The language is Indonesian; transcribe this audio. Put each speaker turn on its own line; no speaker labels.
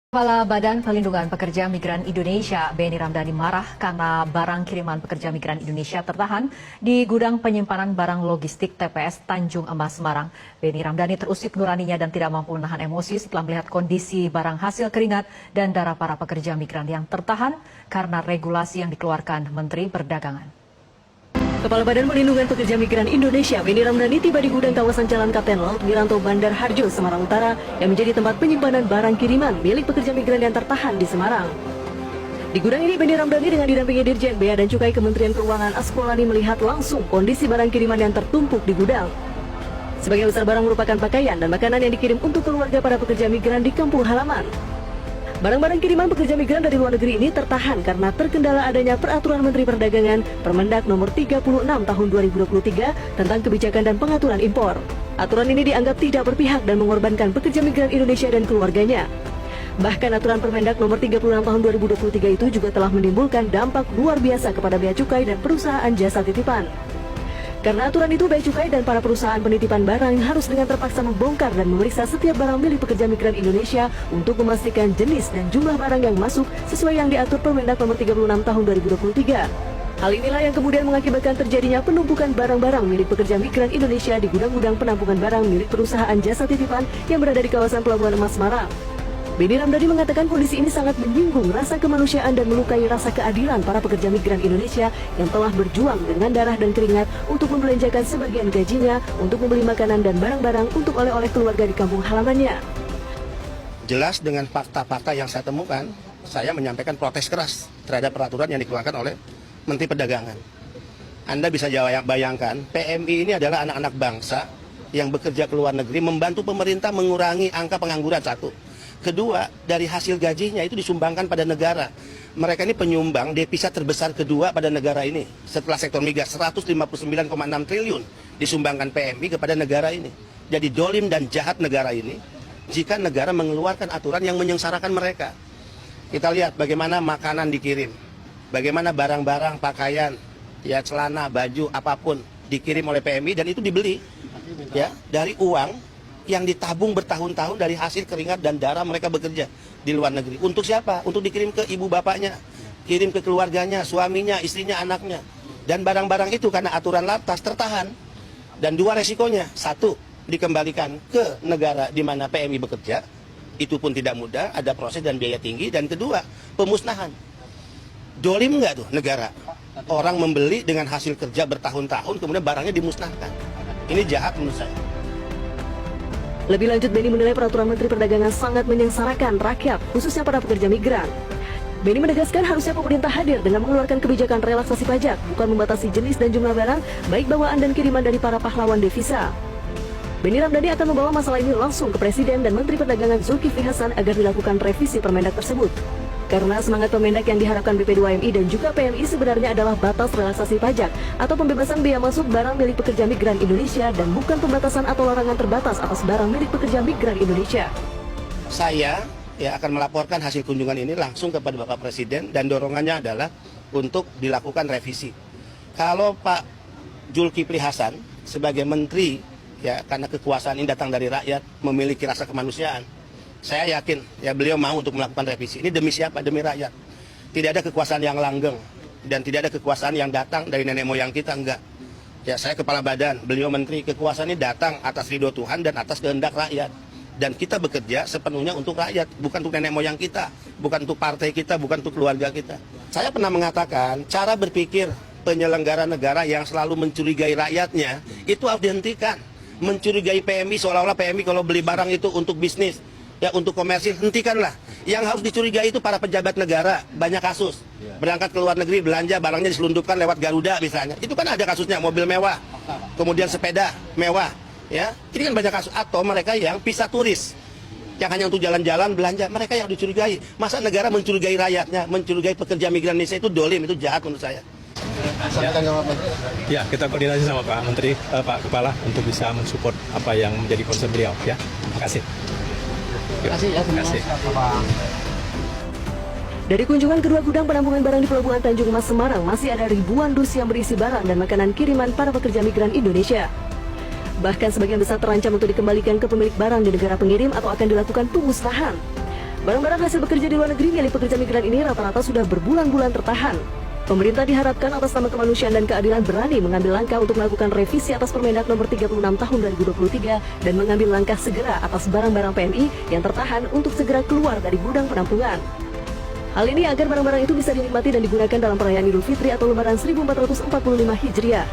Kepala Badan Perlindungan Pekerja Migran Indonesia, Benny Ramdhani marah karena barang kiriman pekerja migran Indonesia tertahan di gudang penyimpanan barang logistik TPS Tanjung Emas, Semarang. Benny Ramdhani terusik nuraninya dan tidak mampu menahan emosi setelah melihat kondisi barang hasil keringat dan darah para pekerja migran yang tertahan karena regulasi yang dikeluarkan Menteri Perdagangan.
Kepala Badan Perlindungan Pekerja Migran Indonesia, Benny Ramdhani tiba di gudang kawasan Jalan Kapten Laut Wiranto Bandar Harjo, Semarang Utara yang menjadi tempat penyimpanan barang kiriman milik pekerja migran yang tertahan di Semarang. Di gudang ini, Benny Ramdhani dengan didampingi Dirjen Bea dan Cukai Kementerian Keuangan Askolani melihat langsung kondisi barang kiriman yang tertumpuk di gudang. Sebagian besar barang merupakan pakaian dan makanan yang dikirim untuk keluarga para pekerja migran di kampung halaman. Barang-barang kiriman pekerja migran dari luar negeri ini tertahan karena terkendala adanya Peraturan Menteri Perdagangan Permendak Nomor 36 Tahun 2023 tentang kebijakan dan pengaturan impor. Aturan ini dianggap tidak berpihak dan mengorbankan pekerja migran Indonesia dan keluarganya. Bahkan aturan Permendak Nomor 36 Tahun 2023 itu juga telah menimbulkan dampak luar biasa kepada bea cukai dan perusahaan jasa titipan. Karena aturan itu, bea cukai dan para perusahaan penitipan barang harus dengan terpaksa membongkar dan memeriksa setiap barang milik pekerja migran Indonesia untuk memastikan jenis dan jumlah barang yang masuk sesuai yang diatur Permendak Nomor 36 Tahun 2023. Hal inilah yang kemudian mengakibatkan terjadinya penumpukan barang-barang milik pekerja migran Indonesia di gudang-gudang penampungan barang milik perusahaan jasa titipan yang berada di kawasan Pelabuhan Emas, Semarang. Benny Ramdhani mengatakan kondisi ini sangat menyinggung rasa kemanusiaan dan melukai rasa keadilan para pekerja migran Indonesia yang telah berjuang dengan darah dan keringat untuk membelanjakan sebagian gajinya untuk membeli makanan dan barang-barang untuk oleh-oleh keluarga di kampung halamannya.
Jelas dengan fakta-fakta yang saya temukan, saya menyampaikan protes keras terhadap peraturan yang dikeluarkan oleh Menteri Perdagangan. Anda bisa bayangkan, PMI ini adalah anak-anak bangsa yang bekerja ke luar negeri membantu pemerintah mengurangi angka pengangguran, satu. Kedua, dari hasil gajinya itu disumbangkan pada negara. Mereka ini penyumbang devisa terbesar kedua pada negara ini. Setelah sektor migas, 159,6 triliun disumbangkan PMI kepada negara ini. Jadi dolim dan jahat negara ini jika negara mengeluarkan aturan yang menyengsarakan mereka. Kita lihat bagaimana makanan dikirim, bagaimana barang-barang, pakaian, ya celana, baju, apapun dikirim oleh PMI dan itu dibeli ya dari uang yang ditabung bertahun-tahun dari hasil keringat dan darah mereka bekerja di luar negeri. Untuk siapa? Untuk dikirim ke ibu bapaknya, kirim ke keluarganya, suaminya, istrinya, anaknya. Dan barang-barang itu karena aturan lantas tertahan. Dan dua resikonya, satu, dikembalikan ke negara di mana PMI bekerja, itu pun tidak mudah, ada proses dan biaya tinggi. Dan kedua, pemusnahan. Dolim nggak tuh negara? Orang membeli dengan hasil kerja bertahun-tahun, kemudian barangnya dimusnahkan. Ini jahat menurut saya.
Lebih lanjut, Benny menilai peraturan Menteri Perdagangan sangat menyengsarakan rakyat, khususnya para pekerja migran. Benny menegaskan harusnya pemerintah hadir dengan mengeluarkan kebijakan relaksasi pajak, bukan membatasi jenis dan jumlah barang, baik bawaan dan kiriman dari para pahlawan devisa. Benny Ramdhani akan membawa masalah ini langsung ke Presiden dan Menteri Perdagangan Zulkifli Hasan agar dilakukan revisi Permendak tersebut. Karena semangat Permendak yang diharapkan BP2MI dan juga PMI sebenarnya adalah batas relaksasi pajak atau pembebasan bea masuk barang milik pekerja migran Indonesia dan bukan pembatasan atau larangan terbatas atas barang milik pekerja migran Indonesia.
Saya akan melaporkan hasil kunjungan ini langsung kepada Bapak Presiden dan dorongannya adalah untuk dilakukan revisi. Kalau Pak Zulkifli Hasan sebagai menteri karena kekuasaan ini datang dari rakyat, memiliki rasa kemanusiaan, saya yakin beliau mau untuk melakukan revisi. Ini demi siapa? Demi rakyat. Tidak ada kekuasaan yang langgeng dan tidak ada kekuasaan yang datang dari nenek moyang kita, enggak. Saya kepala badan, beliau menteri, kekuasaan ini datang atas ridho Tuhan dan atas kehendak rakyat. Dan kita bekerja sepenuhnya untuk rakyat, bukan untuk nenek moyang kita, bukan untuk partai kita, bukan untuk keluarga kita. Saya pernah mengatakan, cara berpikir penyelenggara negara yang selalu mencurigai rakyatnya, itu harus dihentikan. Mencurigai PMI seolah-olah PMI kalau beli barang itu untuk bisnis, untuk komersil, hentikanlah. Yang harus dicurigai itu para pejabat negara. Banyak kasus berangkat ke luar negeri, belanja, barangnya diselundupkan lewat Garuda misalnya. Itu kan ada kasusnya, mobil mewah, kemudian sepeda mewah, ini kan banyak kasus. Atau mereka yang visa turis, yang hanya untuk jalan-jalan, belanja, mereka yang dicurigai. Masa negara mencurigai rakyatnya, mencurigai pekerja migran Indonesia, itu dolim, itu jahat menurut saya.
Ya, kita koordinasi sama Pak Menteri, Pak Kepala untuk bisa mensupport apa yang menjadi concern beliau. Terima kasih.
Terima kasih.
Dari kunjungan kedua gudang penampungan barang di Pelabuhan Tanjung Emas, Semarang, masih ada ribuan dus yang berisi barang dan makanan kiriman para pekerja migran Indonesia. Bahkan sebagian besar terancam untuk dikembalikan ke pemilik barang di negara pengirim atau akan dilakukan pemusnahan. Barang-barang hasil bekerja di luar negeri milik pekerja migran ini rata-rata sudah berbulan-bulan tertahan. Pemerintah diharapkan atas nama kemanusiaan dan keadilan berani mengambil langkah untuk melakukan revisi atas Permendak Nomor 36 Tahun 2023 dan mengambil langkah segera atas barang-barang PMI yang tertahan untuk segera keluar dari gudang penampungan. Hal ini agar barang-barang itu bisa dinikmati dan digunakan dalam perayaan Idul Fitri atau Lebaran 1445 Hijriah.